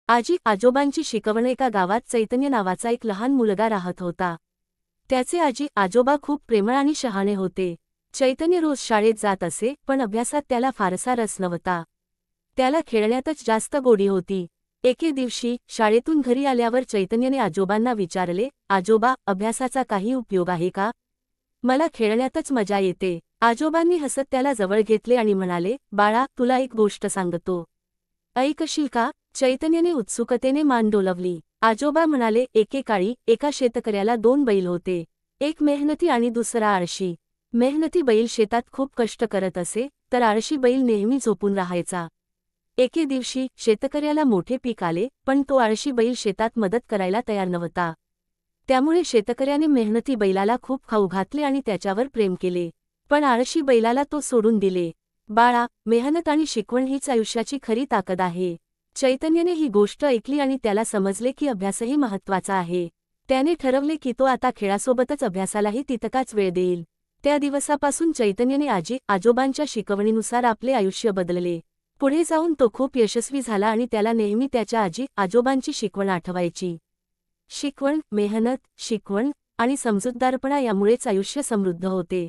आजी आजोबांची शिकवण. एका गावात चैतन्य नावाचा एक लहान मुलगा राहत होता. त्याचे आजी आजोबा खूप प्रेमळ आणि शहाणे होते. चैतन्य रोज शाळेत जात असे, पण अभ्यासात त्याला फारसा रस नव्हता. त्याला खेळण्यातच जास्त गोडी होती. एके दिवशी शाळेतून घरी आल्यावर चैतन्यने आजोबांना विचारले, आजोबा, अभ्यासाचा काही उपयोग आहे का? मला खेळण्यातच मजा येते. आजोबांनी हसत त्याला जवळ घेतले आणि म्हणाले, बाळा, तुला एक गोष्ट सांगतो. ऐकशील का? चैतन्यने उत्सुकतेने मान डोलवली. आजोबा म्हणाले, एकेकाळी एका शेतकऱ्याला 2 बैल होते. एक मेहनती आणि दुसरा आळशी. मेहनती बैल शेतात खूप कष्ट करत असे, तर आळशी बैल नेहमी झोपून राहायचा. एके दिवशी शेतकऱ्याला मोठे पीक आले, पण तो आळशी बैल शेतात मदत करायला तयार नव्हता. त्यामुळे शेतकऱ्याने मेहनती बैलाला खूप खाऊ घातले आणि त्याच्यावर प्रेम केले. पण आळशी बैलाला तो सोडून दिले. बाळा, मेहनत आणि शिकवण हीच आयुष्याची खरी ताकद आहे. चैतन्यने ही गोष्ट ऐकली आणि त्याला समजले की अभ्यासही महत्त्वाचा आहे. त्याने ठरवले की तो आता खेळासोबतच अभ्यासालाही तितकाच वेळ देईल. त्या दिवसापासून चैतन्यने आजी आजोबांच्या शिकवणीनुसार आपले आयुष्य बदलले. पुढे जाऊन तो खूप यशस्वी झाला आणि त्याला नेहमी त्याच्या आजी आजोबांची शिकवण आठवायची. शिकवण, मेहनत, शिकवण आणि समजूतदारपणा यामुळेच आयुष्य समृद्ध होते.